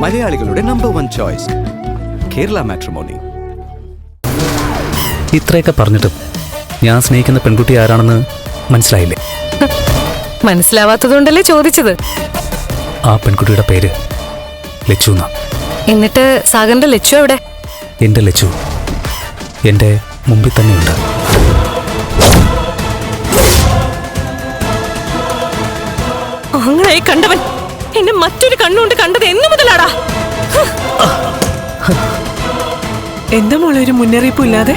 മലയാളികളുടെ number 1 choice Kerala matrimony. ഇത്രയൊക്കെ പറഞ്ഞിട്ടും ഞാൻ സ്നേഹിക്കുന്ന പെൺകുട്ടി ആരാണെന്ന് മനസ്സിലായില്ലേ? മനസ്സിലാവാത്തതുകൊണ്ടല്ലേ ചോദിച്ചത്. ആ പെൺകുട്ടിയുടെ പേര് ലച്ചു എന്നാ. എന്നിട്ട് സാഗറിന്റെ ലച്ചു എവിടെ? എന്റെ ലച്ചു എന്റെ മുമ്പിൽ തന്നെയുണ്ട്. അങ്ങനെ കണ്ടവൻ എന്നെ മറ്റൊരു കണ്ണുകൊണ്ട് കണ്ടത് എന്നു മുതലാടാ? എന്താ മോളെ ഒരു മുന്നറിയിപ്പും ഇല്ലാതെ?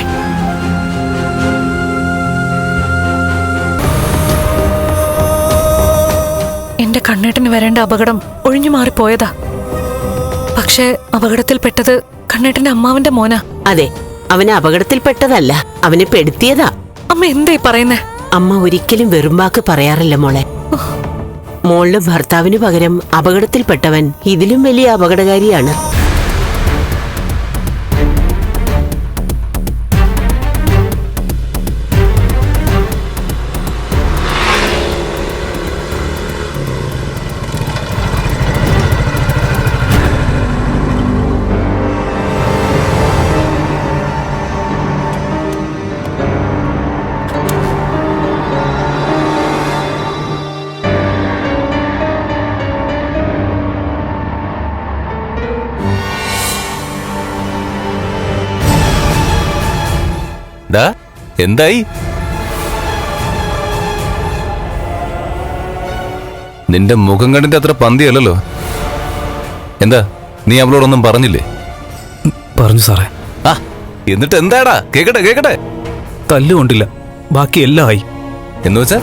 എന്റെ കണ്ണേട്ടന് വരേണ്ട അപകടം ഒഴിഞ്ഞു മാറിപ്പോയതാ. പക്ഷെ അപകടത്തിൽപ്പെട്ടത് കണ്ണേട്ടന്റെ അമ്മാവന്റെ മോനാ. അതെ, അവന് അപകടത്തിൽപ്പെട്ടതല്ല, അവനെ പെടുത്തിയതാ. അമ്മ എന്തായി പറയുന്നേ? അമ്മ ഒരിക്കലും വെറും വാക്ക് പറയാറില്ല മോളെ. മോളുടെ ഭർത്താവിന് പകരം അപകടത്തിൽപ്പെട്ടവൻ ഇതിലും വലിയ അപകടകാരിയാണ്. എന്തായി? നിന്റെ മുഖം കണ്ടിട്ട് അത്ര പന്തിയല്ലോ. എന്താ നീ അവളോടൊന്നും പറഞ്ഞില്ലേ? പറഞ്ഞു സാറേ. ആ എന്നിട്ട് എന്താടാ? കേക്കട്ടെ കേക്കട്ടെ. തല്ലുകൊണ്ടില്ല, ബാക്കി എല്ലാം ആയി. എന്ന് വെച്ചാ?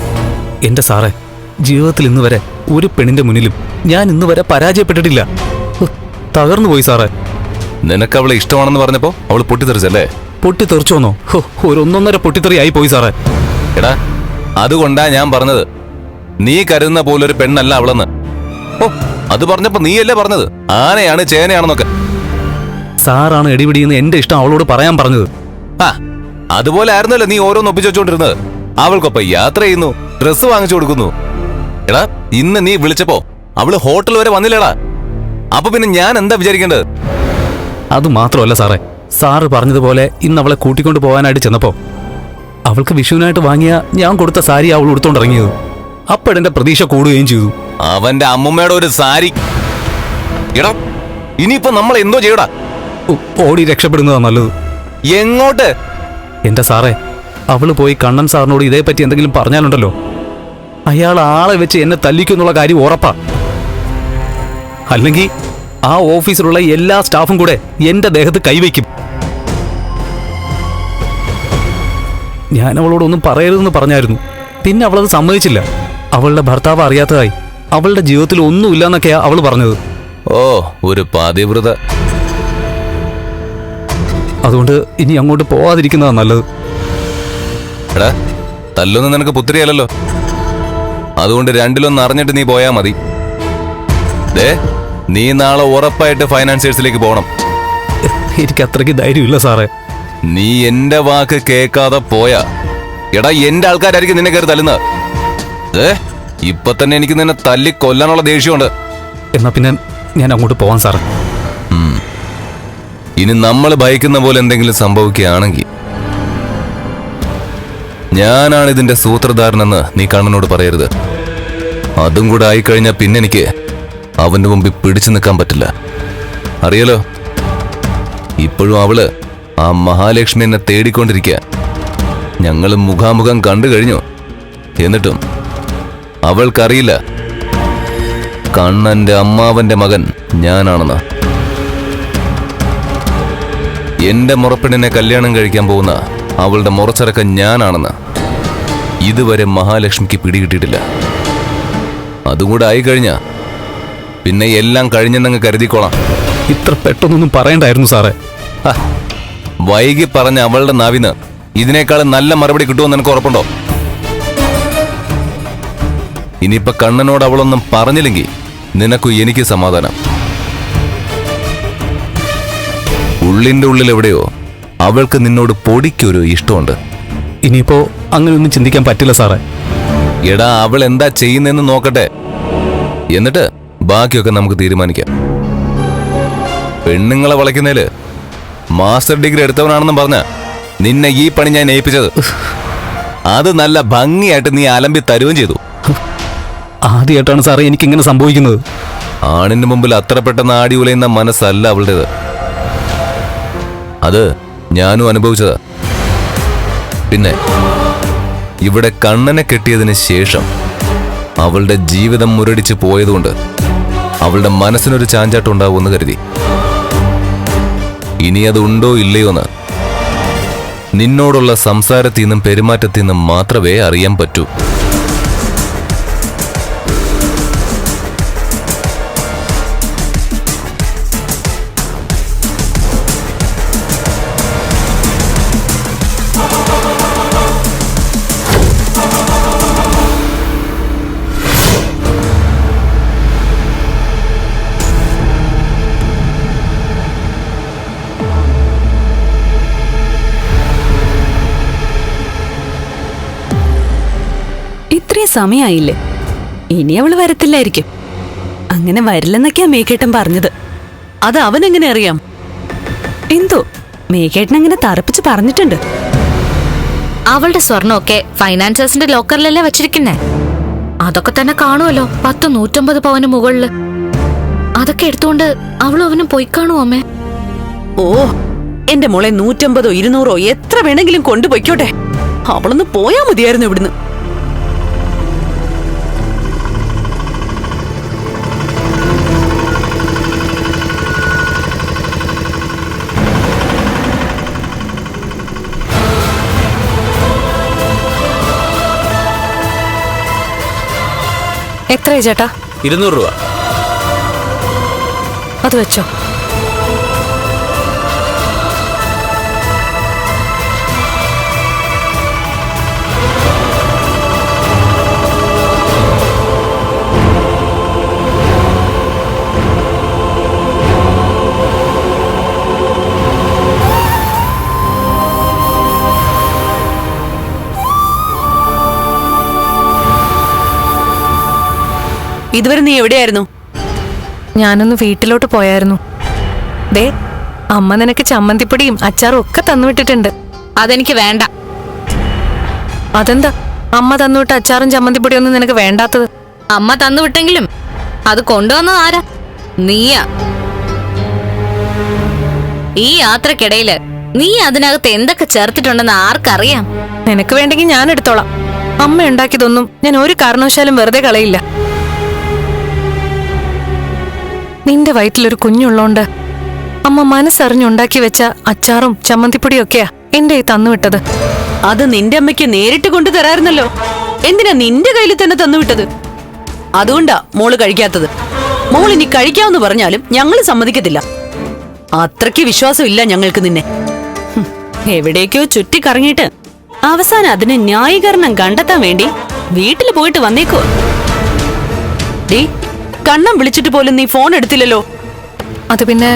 എന്റെ സാറേ, ജീവിതത്തിൽ ഇന്ന് വരെ ഒരു പെണ്ണിന്റെ മുന്നിലും ഞാൻ ഇന്ന് വരെ പരാജയപ്പെട്ടിട്ടില്ല. തകർന്നു പോയി സാറേ. നിനക്ക് അവളെ ഇഷ്ടമാണെന്ന് പറഞ്ഞപ്പോ അവള് പൊട്ടിത്തെറിച്ചല്ലേ? പൊട്ടിത്തെറിച്ചോന്നോ? ഒരു 1.5 പൊട്ടിത്തെറി ആയി പോയി സാറേ. എടാ, അതുകൊണ്ടാ ഞാൻ പറഞ്ഞത് നീ കരുതുന്ന പോലൊരു പെണ്ണല്ല അവളെന്ന്. ഓ, അത് പറഞ്ഞപ്പോ നീയല്ലേ പറഞ്ഞത് ആനയാണ് ചേനയാണെന്നൊക്കെ. സാറാണ് എടിപിടിയെന്ന് എന്റെ ഇഷ്ടം അവളോട് പറയാൻ പറഞ്ഞത്. ആ, അതുപോലെ ആയിരുന്നല്ലോ നീ ഓരോന്ന് ഒപ്പിച്ചു വെച്ചോണ്ടിരുന്നത്. അവൾക്കൊപ്പം യാത്ര ചെയ്യുന്നു, ഡ്രസ്സ് വാങ്ങിച്ചു കൊടുക്കുന്നു. എടാ, ഇന്ന് നീ വിളിച്ചപ്പോ അവള് ഹോട്ടൽ വരെ വന്നില്ലടാ. അപ്പൊ പിന്നെ ഞാൻ എന്താ വിചാരിക്കേണ്ടത്? അത് മാത്രമല്ല സാറേ, സാറ് പറഞ്ഞതുപോലെ ഇന്ന് അവളെ കൂട്ടിക്കൊണ്ട് പോകാനായിട്ട് ചെന്നപ്പോ അവൾക്ക് വിഷുവിനായിട്ട് വാങ്ങിയ ഞാൻ കൊടുത്ത സാരി അവൾ ഉടുത്തോണ്ടിറങ്ങിയത്. അപ്പോഴെന്റെ പ്രതീക്ഷ കൂടുകയും ചെയ്തു. അവന്റെ അമ്മുമ്മയുടെ ഒരു സാരി. എടാ, ഇനിയിപ്പോ നമ്മൾ എന്തോ ചെയ്യടാ? ഓടി രക്ഷപ്പെടുന്നതാ നല്ലത്. എങ്ങോട്ട്? എന്റെ സാറേ, അവള് പോയി കണ്ണൻ സാറിനോട് ഇതേപ്പറ്റി എന്തെങ്കിലും പറഞ്ഞാലുണ്ടല്ലോ, അയാൾ ആളെ വെച്ച് എന്നെ തല്ലിക്കുന്നുള്ള കാര്യം ഉറപ്പാ. അല്ലെങ്കിൽ ആ ഓഫീസിലുള്ള എല്ലാ സ്റ്റാഫും കൂടെ എന്റെ ദേഹത്ത് കൈവയ്ക്കും. ഞാൻ അവളോടൊന്നും പറയരുതെന്ന് പറഞ്ഞായിരുന്നു. പിന്നെ അവളത് സമ്മതിച്ചില്ല. അവളുടെ ഭർത്താവ് അറിയാത്തതായി അവളുടെ ജീവിതത്തിൽ ഒന്നുമില്ലെന്നൊക്കെയാ അവള് പറഞ്ഞത്. ഓ, ഒരു പാതിവ്രത. അതുകൊണ്ട് ഇനി അങ്ങോട്ട് പോവാതിരിക്കുന്നതാ നല്ലത്. എടാ, തല്ലൊന്നും നിനക്ക് പുത്രിയല്ലോ. അതുകൊണ്ട് രണ്ടിലൊന്ന് അറിഞ്ഞിട്ട് നീ പോയാ മതി. നീ നാളെ ഉറപ്പായിട്ട് ഫൈനാൻസിയേഴ്സിലേക്ക് പോകണം. എനിക്ക് അത്രയ്ക്ക് ധൈര്യമില്ല സാറേ. നീ എന്റെ വാക്ക് കേൾക്കാതെ പോയാ, എടാ, എന്റെ ആൾക്കാരായിരിക്കും നിന്നെ കയറി തല്ലുന്നത്. ഇപ്പൊ തന്നെ എനിക്ക് നിന്നെ തല്ലി കൊല്ലാനുള്ള ദേഷ്യമുണ്ട്. എന്നാ പിന്നെ ഞാൻ അങ്ങോട്ട് പോവാൻ സാറേ. ഇനി നമ്മൾ ഭയക്കുന്ന പോലെ എന്തെങ്കിലും സംഭവിക്കുകയാണെങ്കിൽ ഞാനാണ് ഇതിന്റെ സൂത്രധാരനെന്ന് നീ കണ്ണനോട് പറയരുത്. അതും കൂടെ ആയിക്കഴിഞ്ഞാൽ പിന്നെ എനിക്ക് അവന്റെ മുമ്പിൽ പിടിച്ചു നിൽക്കാൻ പറ്റില്ല. അറിയാലോ, ഇപ്പോഴും അവള് ആ മഹാലക്ഷ്മി എന്നെ തേടിക്കൊണ്ടിരിക്കുക. ഞങ്ങൾ മുഖാമുഖം കണ്ടു കഴിഞ്ഞു. എന്നിട്ടും അവൾക്കറിയില്ല കണ്ണന്റെ അമ്മാവന്റെ മകൻ ഞാനാണെന്ന്. എന്റെ മുറപ്പെണ്ണിനെ കല്യാണം കഴിക്കാൻ പോകുന്ന അവളുടെ മുറച്ചരക്ക ഞാനാണെന്ന് ഇതുവരെ മഹാലക്ഷ്മിക്ക് പിടികിട്ടിട്ടില്ല. അതുകൂടെ ആയിക്കഴിഞ്ഞ പിന്നെ എല്ലാം കഴിഞ്ഞെന്നങ്ങ് കരുതിക്കോളാം. ഇത്ര പെട്ടെന്നൊന്നും പറയണ്ടായിരുന്നു സാറേ. വൈകി പറഞ്ഞ അവളുടെ നാവിന് ഇതിനേക്കാൾ നല്ല മറുപടി കിട്ടുമെന്ന് എനിക്ക് ഉറപ്പുണ്ടോ? ഇനിയിപ്പൊ കണ്ണനോട് അവളൊന്നും പറഞ്ഞില്ലെങ്കിൽ നിനക്കും എനിക്ക് സമാധാനം. ഉള്ളിന്റെ ഉള്ളിൽ എവിടെയോ അവൾക്ക് നിന്നോട് പൊടിക്കൊരു ഇഷ്ടമുണ്ട്. ഇനിയിപ്പോ അങ്ങനെയൊന്നും ചിന്തിക്കാൻ പറ്റില്ല സാറേ. എടാ, അവൾ എന്താ ചെയ്യുന്നെന്ന് നോക്കട്ടെ, എന്നിട്ട് ബാക്കിയൊക്കെ നമുക്ക് തീരുമാനിക്കാം. പെണ്ണുങ്ങളെ വളയ്ക്കുന്നതില് മാസ്റ്റർ ഡിഗ്രി എടുത്തവനാണെന്നും പറഞ്ഞ നിന്നെ ഈ പണി ഞാൻ ഏൽപ്പിച്ചത്. അത് നല്ല ഭംഗിയായിട്ട് നീ അലമ്പി തരുകയും ചെയ്തു. ആദ്യമായിട്ടാണ് സാറേ എനിക്കിങ്ങനെ സംഭവിക്കുന്നത്. ആണിന് മുമ്പിൽ അത്ര പെട്ടെന്ന് ആടി ഉലയുന്ന മനസ്സല്ല അവളുടേത്. അത് ഞാനും അനുഭവിച്ചതാ. പിന്നെ ഇവിടെ കണ്ണനെ കെട്ടിയതിന് ശേഷം അവളുടെ ജീവിതം മുരടിച്ച് പോയതുകൊണ്ട് അവളുടെ മനസ്സിനൊരു ചാഞ്ചാട്ടം ഉണ്ടാവുമെന്ന് കരുതി. ഇനി അതുണ്ടോ ഇല്ലയോന്ന് നിന്നോടുള്ള സംസാരത്തിൽ നിന്നും പെരുമാറ്റത്തിൽ നിന്നും മാത്രമേ അറിയാൻ പറ്റൂ. ഇത്രയും സമയായില്ലേ, ഇനി അവള് വരത്തില്ലായിരിക്കും. അങ്ങനെ വരില്ലെന്നൊക്കെയാ മേക്കേട്ടൻ പറഞ്ഞത്. അത് അവനെങ്ങനെ അറിയാം? എന്തോ മേക്കേട്ടൻ അങ്ങനെ തറപ്പിച്ച് പറഞ്ഞിട്ടുണ്ട്. അവളുടെ സ്വർണ്ണമൊക്കെ ഫൈനാൻസേഴ്സിന്റെ ലോക്കറിലല്ലേ വെച്ചിരിക്കുന്നേ. അതൊക്കെ തന്നെ കാണുമല്ലോ, 100-150 പവന് മുകളില്. അതൊക്കെ എടുത്തുകൊണ്ട് അവളും അവനും പോയി കാണുമോ അമ്മേ? ഓ, എന്റെ മോളെ 150-ഓ 200-ഓ എത്ര വേണമെങ്കിലും കൊണ്ടുപോയിക്കോട്ടെ. അവളൊന്ന് പോയാ മതിയായിരുന്നു ഇവിടുന്ന്. എത്രയാ ചേട്ടാ? 200 രൂപ. അത് വെച്ചോ. ഇതുവരെ നീ എവിടെയായിരുന്നു? ഞാനൊന്ന് വീട്ടിലോട്ട് പോയായിരുന്നു. ദേ, അമ്മ നിനക്ക് ചമ്മന്തിപ്പൊടിയും അച്ചാറും ഒക്കെ തന്നുവിട്ടിട്ടുണ്ട്. അതെനിക്ക് വേണ്ട. അതെന്താ അമ്മ തന്നുവിട്ട അച്ചാറും ചമ്മന്തിപ്പൊടിയൊന്നും നിനക്ക് വേണ്ടാത്തത്? അമ്മ തന്നുവിട്ടെങ്കിലും അത് കൊണ്ടുവന്നത് ആരാ? നീയാ. ഈ യാത്രക്കിടയില് നീ അതിനകത്ത് എന്തൊക്കെ ചേർത്തിട്ടുണ്ടെന്ന് ആർക്കറിയാം? നിനക്ക് വേണ്ടെങ്കിൽ ഞാൻ എടുത്തോളാം. അമ്മ ഉണ്ടാക്കിയതൊന്നും ഞാൻ ഒരു കാരണവശാലും വെറുതെ കളയില്ല. നിന്റെ വയറ്റിലൊരു കുഞ്ഞുള്ളോണ്ട് അമ്മ മനസ്സറിഞ്ഞുണ്ടാക്കി വെച്ച അച്ചാറും ചമ്മന്തിപ്പൊടിയും ഒക്കെയാ എന്റെ ഈ തന്നുവിട്ടത്. അത് നിന്റെ അമ്മയ്ക്ക് നേരിട്ട് കൊണ്ടു തരാറുന്നല്ലോ. എന്തിനാ നിന്റെ കയ്യിൽ തന്നെ തന്നുവിട്ടത്? അതുകൊണ്ടാ മോള് കഴിക്കാത്തത്. മോൾ ഇനി കഴിക്കാമെന്ന് പറഞ്ഞാലും ഞങ്ങൾ സമ്മതിക്കത്തില്ല. അത്രയ്ക്ക് വിശ്വാസമില്ല ഞങ്ങൾക്ക് നിന്നെ. എവിടേക്കോ ചുറ്റിക്കറങ്ങിയിട്ട് അവസാനം അതിന് ന്യായീകരണം കണ്ടെത്താൻ വേണ്ടി വീട്ടിൽ പോയിട്ട് വന്നേക്കോ. ഡീ, കണ്ണം വിളിച്ചിട്ട് പോലും നീ ഫോൺ എടുത്തില്ലല്ലോ. അത് പിന്നെ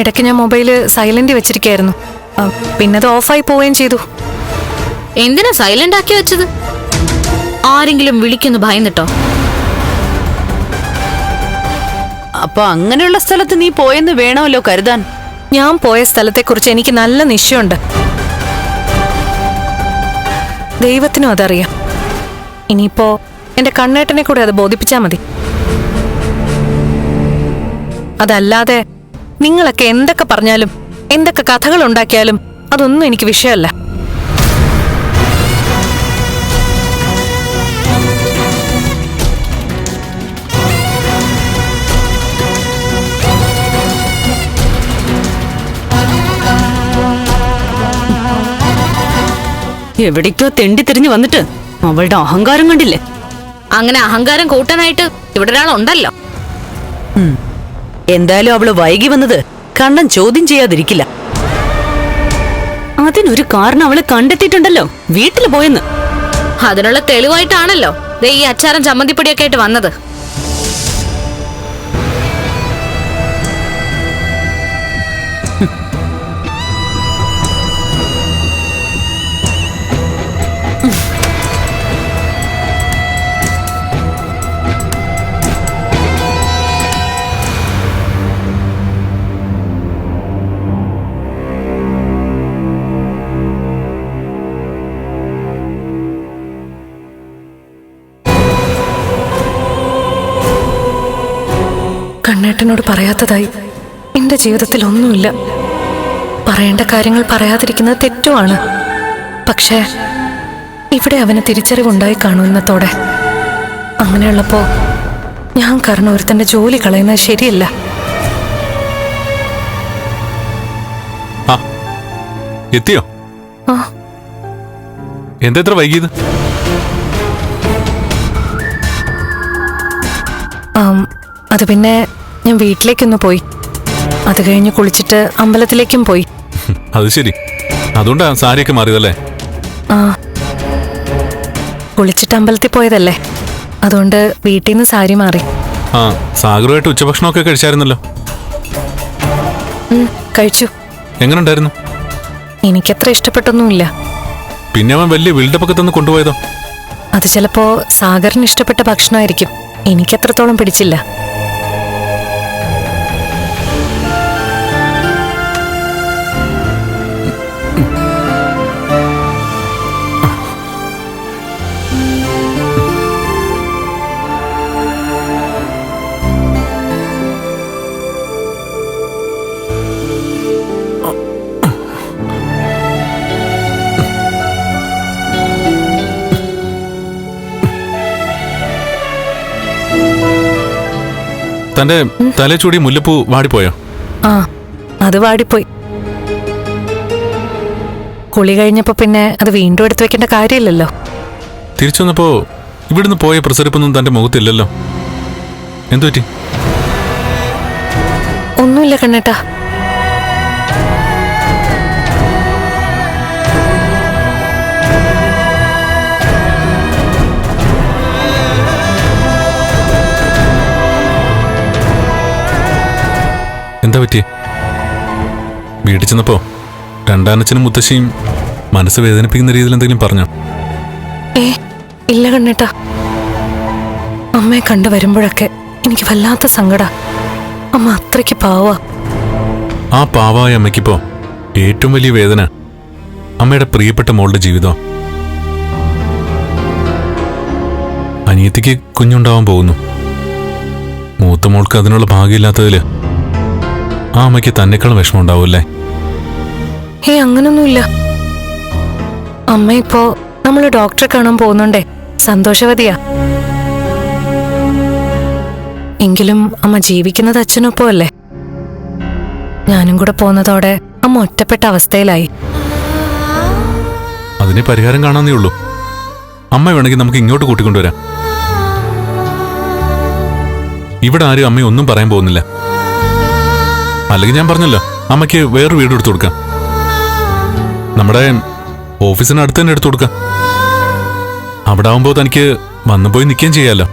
ഇടയ്ക്ക് ഞാൻ മൊബൈല് സൈലന്റ് വെച്ചിരിക്കായിരുന്നു. പിന്നെ അത് ഓഫായി പോവുകയും ചെയ്തു. എന്തിനാ സൈലന്റ് ആക്കി വെച്ചത്? ആരെങ്കിലും വിളിക്കുന്നു ഭയന്നിട്ടോ? അപ്പൊ അങ്ങനെയുള്ള സ്ഥലത്ത് നീ പോയെന്ന് വേണമല്ലോ കരുതാൻ. ഞാൻ പോയ സ്ഥലത്തെക്കുറിച്ച് എനിക്ക് നല്ല നിശ്ചയമുണ്ട്. ദൈവത്തിനും അതറിയാം. ഇനിയിപ്പോ എന്റെ കണ്ണേട്ടനെ കൂടെ അത് ബോധിപ്പിച്ചാ മതി. അതല്ലാതെ നിങ്ങളൊക്കെ എന്തൊക്കെ പറഞ്ഞാലും എന്തൊക്കെ കഥകൾ ഉണ്ടാക്കിയാലും അതൊന്നും എനിക്ക് വിഷയമല്ല. എവിടേക്കോ തെണ്ടി തിരിഞ്ഞു വന്നിട്ട് അവളുടെ അഹങ്കാരം കണ്ടില്ലേ? അങ്ങനെ അഹങ്കാരം കൂട്ടാനായിട്ട് ഇവിടെ ഒരാളുണ്ടല്ലോ. എന്തായാലും അവള് വൈകി വന്നത് കണ്ണൻ ചോദ്യം ചെയ്യാതിരിക്കില്ല. അതിനൊരു കാരണം അവള് കണ്ടെത്തിയിട്ടുണ്ടല്ലോ, വീട്ടിൽ പോയെന്ന്. അതിനുള്ള തെളിവായിട്ടാണല്ലോ ദേ ഈ അച്ചാറും ചമ്മന്തിപ്പൊടിയൊക്കെ ആയിട്ട് വന്നത്. ചേട്ടനോട് പറയാത്തതായി എന്റെ ജീവിതത്തിൽ ഒന്നുമില്ല. പറയേണ്ട കാര്യങ്ങൾ പറയാതിരിക്കുന്നത് തെറ്റുമാണ്. പക്ഷേ ഇവിടെ അവന് തിരിച്ചറിവുണ്ടായി കാണുന്നതോടെ അങ്ങനെയുള്ളപ്പോ ഞാൻ കാരണം ഒരുത്തന്റെ ജോലി കളയുന്നത് ശരിയല്ല. എത്തിയോ? ആ, എന്താ ഇത്ര വൈകിയത്? അത് പിന്നെ ഞാൻ വീട്ടിലേക്കൊന്ന് പോയി. അത് കഴിഞ്ഞ് കുളിച്ചിട്ട് അമ്പലത്തിലേക്കും പോയി. അത് ശരി, അതുകൊണ്ടാ സാരിയൊക്കെ മാറിയതല്ലേ? ആ, കുളിച്ചിട്ട് അമ്പലത്തിൽ പോയതല്ലേ, അതുകൊണ്ട് വീട്ടിൽ നിന്ന് സാരി മാറി. ആ, സാഗറുമായിട്ട് ഉച്ചഭക്ഷണമൊക്കെ കഴിച്ചായിരുന്നല്ലോ. കഴിച്ചു. എങ്ങനെ ഉണ്ടായിരുന്നു? എനിക്കത്ര ഇഷ്ടപ്പെട്ടൊന്നുമില്ല. പിന്നെ അവൻ വലിയ ബിൽഡപ്പൊക്കെ തന്ന് കൊണ്ടുപോയതോ? അത് ചിലപ്പോ സാഗറിന് ഇഷ്ടപ്പെട്ട ഭക്ഷണമായിരിക്കും. എനിക്കത്രത്തോളം പിടിച്ചില്ല. തന്റെ തലച്ചൂടി മുല്ലപ്പൂ വാടിപ്പോയോ? ആ, അത് വാടിപ്പോയി. കുളി കഴിഞ്ഞപ്പോ പിന്നെ അത് വീണ്ടും എടുത്തു വെക്കേണ്ട കാര്യമില്ലല്ലോ. തിരിച്ചു വന്നപ്പോ ഇവിടുന്ന് പോയ പ്രസരിപ്പൊന്നും തന്റെ മുഖത്തില്ലല്ലോ. എന്തു പറ്റി? ഒന്നുമില്ല കണ്ണേട്ടാ. എന്താ പറ്റി? വീട്ടിൽ ചെന്നപ്പോ രണ്ടാനച്ഛനും മുത്തശ്ശിയും മനസ്സ് വേദനിപ്പിക്കുന്ന രീതിയിൽ എന്തെങ്കിലും പറഞ്ഞോ? ഇല്ല കണ്ണേട്ടാ. അമ്മയെ കണ്ടു വരുമ്പോഴൊക്കെ എനിക്ക് വല്ലാത്ത സങ്കട. അമ്മ അത്രയ്ക്ക് പാവാ. ആ പാവായ അമ്മയ്ക്കിപ്പോ ഏറ്റവും വലിയ വേദന അമ്മയുടെ പ്രിയപ്പെട്ട മോളുടെ ജീവിതം. അനിയത്തിക്ക് കുഞ്ഞുണ്ടാവാൻ പോകുന്നു. മൂത്ത മോൾക്ക് അതിനുള്ള ഭാഗ്യമില്ലാത്തതില് ആ അമ്മയ്ക്ക് തന്നെക്കാളും വിഷമം ഉണ്ടാവൂല്ലേ? അങ്ങനൊന്നുമില്ല. അമ്മ ഇപ്പോ നമ്മള് ഡോക്ടറെ കാണാൻ പോകുന്നുണ്ടേ സന്തോഷവതിയാ. എങ്കിലും അമ്മ ജീവിക്കുന്നത് അച്ഛനൊപ്പം അല്ലേ. ഞാനും കൂടെ പോന്നതോടെ അമ്മ ഒറ്റപ്പെട്ട അവസ്ഥയിലായി. അതിന് പരിഹാരം കാണാന്നേ ഉള്ളൂ. അമ്മ വേണമെങ്കിൽ നമുക്ക് ഇങ്ങോട്ട് കൂട്ടിക്കൊണ്ടുവരാം. ഇവിടെ ആരും അമ്മ ഒന്നും പറയാൻ പോകുന്നില്ല. അല്ലെങ്കിൽ ഞാൻ പറഞ്ഞല്ലോ, അമ്മയ്ക്ക് വേറൊരു വീട് എടുത്തു കൊടുക്കാം. നമ്മുടെ ഓഫീസിനടുത്ത് തന്നെ എടുത്തു കൊടുക്കാം. അവിടെ ആവുമ്പോ തനിക്ക് വന്നു പോയി നിൽക്കുകയും ചെയ്യാലോ.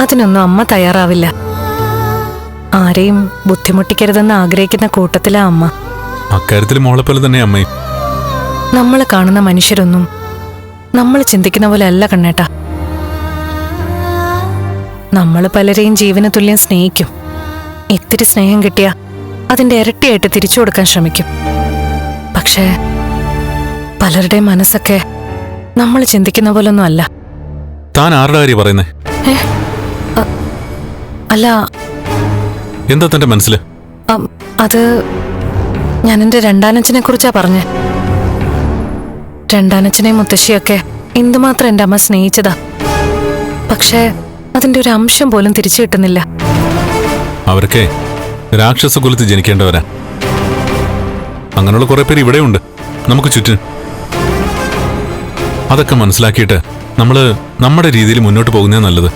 അതിനൊന്നും അമ്മ തയ്യാറാവില്ല. ആരെയും ബുദ്ധിമുട്ടിക്കരുതെന്ന് ആഗ്രഹിക്കുന്ന കൂട്ടത്തിലാ അമ്മ. അക്കാര്യത്തിൽ മോളെപ്പോലെ തന്നെ അമ്മയും. നമ്മൾ കാണുന്ന മനുഷ്യരൊന്നും നമ്മൾ ചിന്തിക്കുന്ന പോലെ അല്ല കണ്ണേട്ടാ. നമ്മൾ പലരെയും ജീവന തുല്യം സ്നേഹിക്കും. ഇത്തിരി സ്നേഹം കിട്ടിയ അതിന്റെ ഇരട്ടിയായിട്ട് തിരിച്ചു കൊടുക്കാൻ ശ്രമിക്കും. പക്ഷേ പലരുടെയും മനസ്സൊക്കെ നമ്മൾ ചിന്തിക്കുന്ന പോലൊന്നും അല്ല. താൻ ആരുടെ കാര്യം പറയുന്നേ? അല്ല, എന്താ തന്റെ മനസ്സിൽ? അത് ഞാൻ എന്റെ രണ്ടാനച്ഛനെ കുറിച്ചാ പറഞ്ഞേ. രണ്ടാനച്ഛനെയും മുത്തശ്ശിയൊക്കെ എന്തുമാത്രം എന്റെ അമ്മ സ്നേഹിച്ചതാ. പക്ഷേ അതിന്റെ ഒരു അംശം പോലും തിരിച്ചു കിട്ടുന്നില്ല. അവരൊക്കെ രാക്ഷസ കുലത്തിൽ ജനിക്കേണ്ടവരാ. അങ്ങനെയുള്ള കുറെ പേര് ഇവിടെയുണ്ട് നമുക്ക് ചുറ്റിനും. അതൊക്കെ മനസ്സിലാക്കിയിട്ട് നമ്മള് നമ്മുടെ രീതിയിൽ മുന്നോട്ട് പോകുന്നേ നല്ലത്.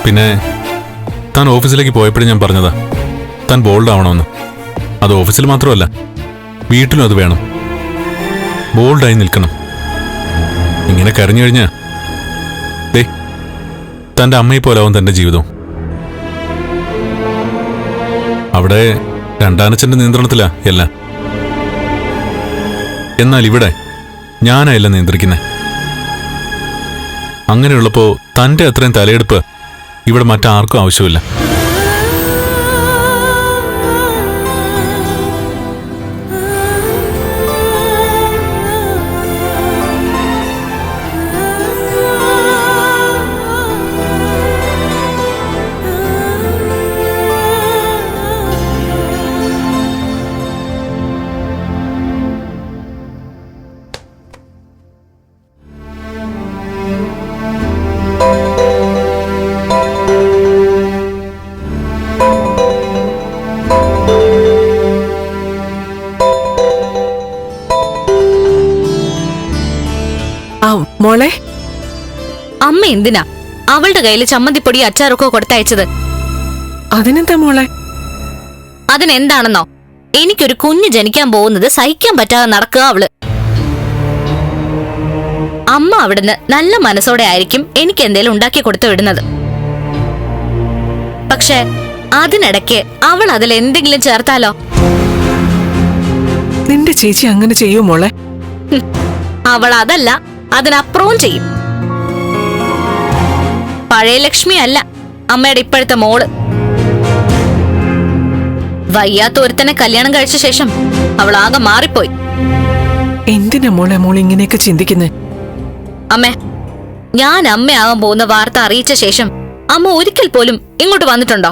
പിന്നെ താൻ ഓഫീസിലേക്ക് പോയപ്പോഴും ഞാൻ പറഞ്ഞതാ, താൻ ബോൾഡ് ആവണമെന്ന്. അത് ഓഫീസിൽ മാത്രമല്ല, വീട്ടിലും അത് വേണം. ബോൾഡായി നിൽക്കണം. ഇങ്ങനെ കരഞ്ഞു കഴിഞ്ഞാ തന്റെ അമ്മയെ പോലാവും തന്റെ ജീവിതം. അവിടെ രണ്ടാനച്ഛന്റെ നിയന്ത്രണത്തിലാ എല്ലാം. എന്നാൽ ഇവിടെ ഞാനായല്ല നിയന്ത്രിക്കുന്നേ. അങ്ങനെയുള്ളപ്പോ തന്റെ അത്രയും തലയെടുപ്പ് ഇവിടെ മറ്റാർക്കും ആവശ്യമില്ല. മോളെ, അമ്മ എന്തിനാ അവളുടെ കയ്യിൽ ചമ്മന്തിപ്പൊടി അച്ചാറൊക്കെ കൊടുത്തയച്ചത്? അതിനെന്താ മോളെ? അതിനെന്താണെന്നോ, എനിക്കൊരു കുഞ്ഞ് ജനിക്കാൻ പോകുന്നത് സഹിക്കാൻ പറ്റാതെ നടക്കുക അവള്. അമ്മ അവിടുന്ന് നല്ല മനസ്സോടെ ആയിരിക്കും എനിക്ക് എന്തേലും ഉണ്ടാക്കി കൊടുത്തു വിടുന്നത്. പക്ഷെ അതിനിടയ്ക്ക് അവൾ അതിൽ എന്തെങ്കിലും ചേർത്താലോ? നിന്റെ ചേച്ചി അങ്ങനെ ചെയ്യൂ മോളെ? അവൾ അതല്ല, അതിനപ്പുറവും ചെയ്യും. പഴയ ലക്ഷ്മി അല്ല അമ്മയുടെ ഇപ്പോഴത്തെ മോള്. വയ്യാത്ത ഒരുത്തനെ കല്യാണം കഴിച്ച ശേഷം അവൾ ആകെ മാറിപ്പോയി. എന്തിനാ മോളെ മോൾ ഇങ്ങനെയൊക്കെ ചിന്തിക്കുന്നേ? അമ്മേ, ഞാൻ അമ്മയാവാൻ പോകുന്ന വാർത്ത അറിയിച്ച ശേഷം അമ്മ ഒരിക്കൽ പോലും ഇങ്ങോട്ട് വന്നിട്ടുണ്ടോ?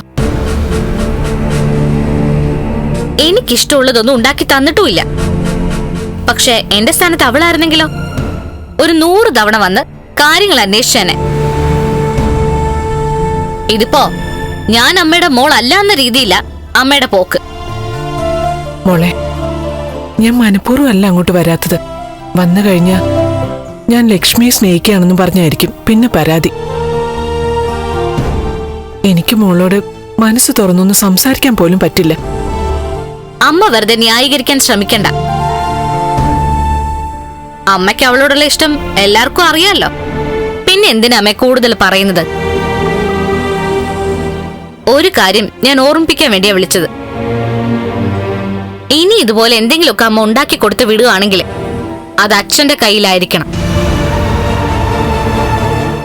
എനിക്കിഷ്ടമുള്ളതൊന്നും ഉണ്ടാക്കി തന്നിട്ടുമില്ല. പക്ഷെ എന്റെ സ്ഥാനത്ത് അവളായിരുന്നെങ്കിലോ, ഒരു 100 തവണ വന്ന് കാര്യങ്ങൾ അന്വേഷിച്ചേനെ. ഇതിപ്പോ ഞാൻ അമ്മയുടെ മോൾ അല്ല എന്ന രീതിയില്ല അമ്മയുടെ പോക്ക്. മോളെ, ഞാൻ മനഃപൂർവ്വം അല്ല അങ്ങോട്ട് വരാത്തത്. വന്നു കഴിഞ്ഞാ ഞാൻ ലക്ഷ്മിയെ സ്നേഹിക്കുകയാണെന്ന് പറഞ്ഞായിരിക്കും പിന്നെ പരാതി. എനിക്ക് മോളോട് മനസ്സ് തുറന്നൊന്ന് സംസാരിക്കാൻ പോലും പറ്റില്ല. അമ്മ വെറുതെ ന്യായീകരിക്കാൻ ശ്രമിക്കണ്ട. അമ്മയ്ക്ക് അവളോടുള്ള ഇഷ്ടം എല്ലാവർക്കും അറിയാലോ. പിന്നെ എന്തിനാ അമ്മ കൂടുതൽ പറയുന്നത്? ഒരു കാര്യം ഞാൻ ഓർമ്മിപ്പിക്കാൻ വേണ്ടിയാ വിളിച്ചത്. ഇനി ഇതുപോലെ എന്തെങ്കിലുമൊക്കെ അമ്മ ഉണ്ടാക്കി കൊടുത്ത് വിടുകയാണെങ്കിൽ അത് അച്ഛന്റെ കയ്യിലായിരിക്കണം,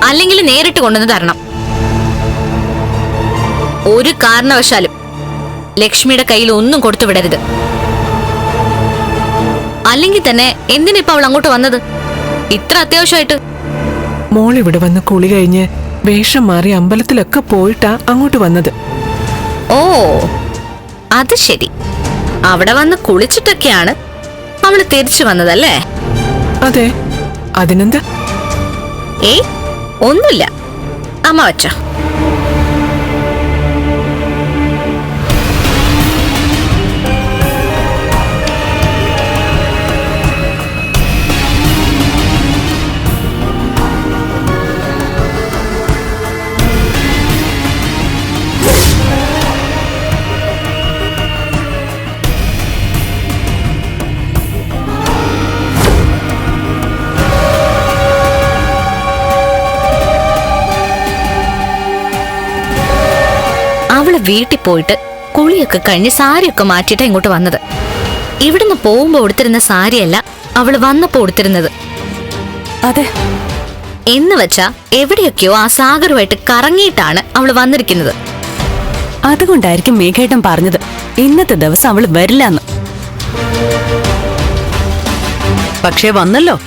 അല്ലെങ്കിൽ നേരിട്ട് കൊണ്ടുവന്ന് തരണം. ഒരു കാരണവശാലും ലക്ഷ്മിയുടെ കയ്യിൽ ഒന്നും കൊടുത്തു വിടരുത്. അല്ലെങ്കിൽ തന്നെ എന്തിനിപ്പോ അവൾ അങ്ങോട്ട് വന്നത് ഇത്ര അത്യാവശ്യമായിട്ട്? മോൾ ഇവിടെ വന്ന് കുളി കഴിഞ്ഞ് വേഷം മാറി അമ്പലത്തിലൊക്കെ പോയിട്ടാ അങ്ങോട്ട് വന്നത്. ഓ, അത് ശരി. അവിടെ വന്ന് കുളിച്ചിട്ടൊക്കെയാണ് അവള് തിരിച്ചു വന്നതല്ലേ? അതെ, അതിനെന്താ? ഏയ് ഒന്നുമില്ല, അമ്മ വച്ചോ. അവള് വീട്ടിൽ പോയിട്ട് കുളിയൊക്കെ കഴിഞ്ഞ് സാരിയൊക്കെ മാറ്റിയിട്ടാ ഇങ്ങോട്ട് വന്നത്. ഇവിടുന്ന് പോകുമ്പോ ഉടുത്തിരുന്ന സാരിയല്ല അവള് വന്നപ്പോ ഉടുത്തിരുന്നത്. അതെ, എന്ന് വെച്ചാ എവിടെയൊക്കെയോ ആ സാഗറുമായിട്ട് കറങ്ങിയിട്ടാണ് അവള് വന്നിരിക്കുന്നത്. അതുകൊണ്ടായിരിക്കും മേഘേട്ടൻ പറഞ്ഞത് ഇന്നത്തെ ദിവസം അവള് വരില്ലെന്ന്. പക്ഷേ വന്നല്ലോ.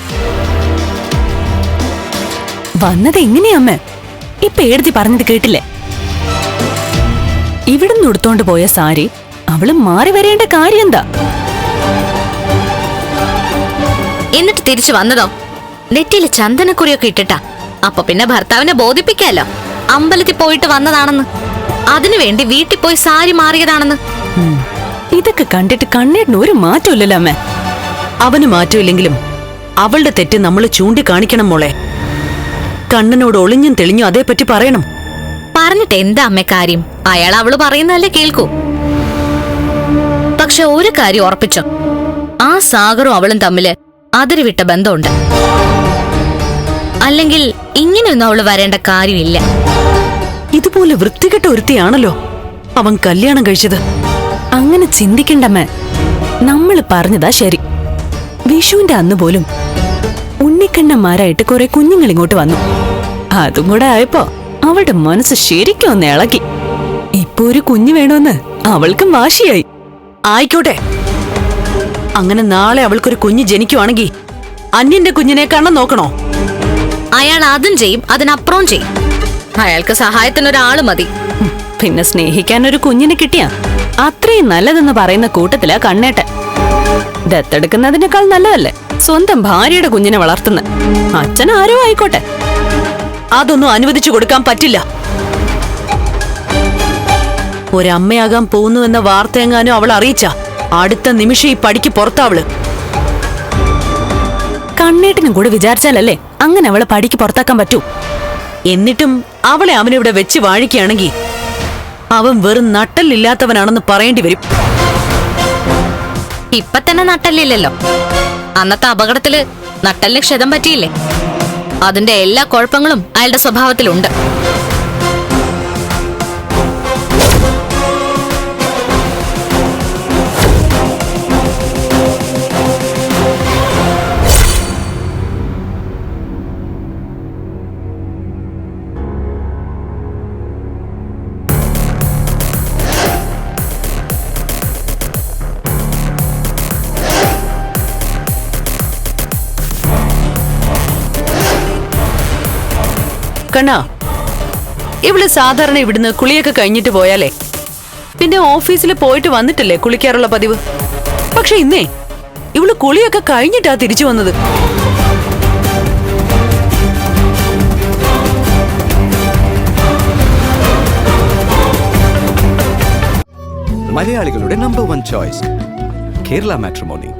വന്നത് എങ്ങനെയമ്മ? ഇപ്പൊ എഴുതി പറഞ്ഞത് കേട്ടില്ലേ? ഇവിടുന്ന് ഉടുത്തോണ്ട് പോയ സാരി അവള് മാറി വരേണ്ട കാര്യം എന്താ? എന്നിട്ട് തിരിച്ചു വന്നതോ നെറ്റിയില് ചന്ദനക്കുറിയൊക്കെ ഇട്ടിട്ടാ. അപ്പൊ പിന്നെ ഭർത്താവിനെ ബോധിപ്പിക്കാലോ അമ്പലത്തിൽ പോയിട്ട് വന്നതാണെന്ന്, അതിനുവേണ്ടി വീട്ടിൽ പോയി സാരി മാറിയതാണെന്ന്. ഇതൊക്കെ കണ്ടിട്ട് കണ്ണേട്ടിന് ഒരു മാറ്റമില്ലല്ലോ അമ്മ. അവന് മാറ്റമില്ലെങ്കിലും അവളുടെ തെറ്റ് നമ്മൾ ചൂണ്ടിക്കാണിക്കണം മോളെ. കണ്ണനോട് ഒളിഞ്ഞും തെളിഞ്ഞും അതേപ്പറ്റി പറയണം. പറഞ്ഞിട്ട് എന്താ അമ്മ കാര്യം? അയാൾ അവള് പറയുന്നതല്ലേ കേൾക്കൂ. പക്ഷെ ഒരു കാര്യം ഉറപ്പിച്ചോ, ആ സാഗറും അവളും തമ്മില് അതിരുവിട്ട ബന്ധമുണ്ട്. അല്ലെങ്കിൽ ഇങ്ങനെയൊന്നും അവള് വരേണ്ട കാര്യമില്ല. ഇതുപോലെ വൃത്തികെട്ട ഒരുത്തിയാണല്ലോ അവൻ കല്യാണം കഴിച്ചത്. അങ്ങനെ ചിന്തിക്കണ്ടമ്മ. നമ്മൾ പറഞ്ഞതാ ശരി. വിഷുവിന്റെ അന്ന് പോലും ഉണ്ണിക്കണ്ണന്മാരായിട്ട് കുറെ കുഞ്ഞുങ്ങൾ ഇങ്ങോട്ട് വന്നു. അതും കൂടെ ആയപ്പോ അവളുടെ മനസ്സ് ശരിക്കും ഒന്ന് ഇളകി. ഇപ്പൊ ഒരു കുഞ്ഞു വേണമെന്ന് അവൾക്കും വാശിയായി. ആയിക്കോട്ടെ, അങ്ങനെ നാളെ അവൾക്കൊരു കുഞ്ഞ് ജനിക്കുവാണെങ്കിൽ അന്യന്റെ കുഞ്ഞിനെ കാണാൻ നോക്കണോ? അയാൾ അതും ചെയ്യും, അതിനപ്പുറവും ചെയ്യും. അയാൾക്ക് സഹായത്തിനൊരാള് മതി. പിന്നെ സ്നേഹിക്കാൻ ഒരു കുഞ്ഞിനെ കിട്ടിയാ അത്രയും നല്ലതെന്ന് പറയുന്ന കൂട്ടത്തിലാ കണ്ണേട്ടൻ. ദത്തെടുക്കുന്നതിനേക്കാൾ നല്ലതല്ലേ സ്വന്തം ഭാര്യയുടെ കുഞ്ഞിനെ വളർത്തുന്ന? അച്ഛൻ ആരോ ആയിക്കോട്ടെ, അതൊന്നും അനുവദിച്ചു കൊടുക്കാൻ പറ്റില്ല. ഒരമ്മയാകാൻ പോകുന്നുവെന്ന വാർത്തയെങ്ങാനും അവൾ അറിയിച്ച അടുത്ത നിമിഷം ഈ പടിക്ക് പുറത്താവള്. കണ്ണേട്ടിനും കൂടെ വിചാരിച്ചാലല്ലേ അങ്ങനെ അവളെ പടിക്ക് പുറത്താക്കാൻ പറ്റൂ. എന്നിട്ടും അവളെ അവനിവിടെ വെച്ച് വാഴിക്കുകയാണെങ്കിൽ അവൻ വെറും നട്ടല്ലില്ലാത്തവനാണെന്ന് പറയേണ്ടി വരും. ഇപ്പൊ തന്നെ നട്ടല്ലില്ലല്ലോ. അന്നത്തെ അപകടത്തില് നട്ടലിന് ക്ഷതം പറ്റിയില്ലേ? അതിന്റെ എല്ലാ കുഴപ്പങ്ങളും അയാളുടെ സ്വഭാവത്തിലുണ്ട്. കണ്ണാ, ഇവള് സാധാരണ ഇവിടുന്ന് കുളിയൊക്കെ കഴിഞ്ഞിട്ട് പോയാലേ പിന്നെ ഓഫീസിൽ പോയിട്ട് വന്നിട്ടല്ലേ കുളിക്കാറുള്ള പതിവ്. പക്ഷെ ഇന്നേ ഇവള് കുളിയൊക്കെ കഴിഞ്ഞിട്ടാ തിരിച്ചു വന്നത്. മലയാളികളുടെ നമ്പർ 1 ചോയ്സ് കേരള മാട്രിമോണി.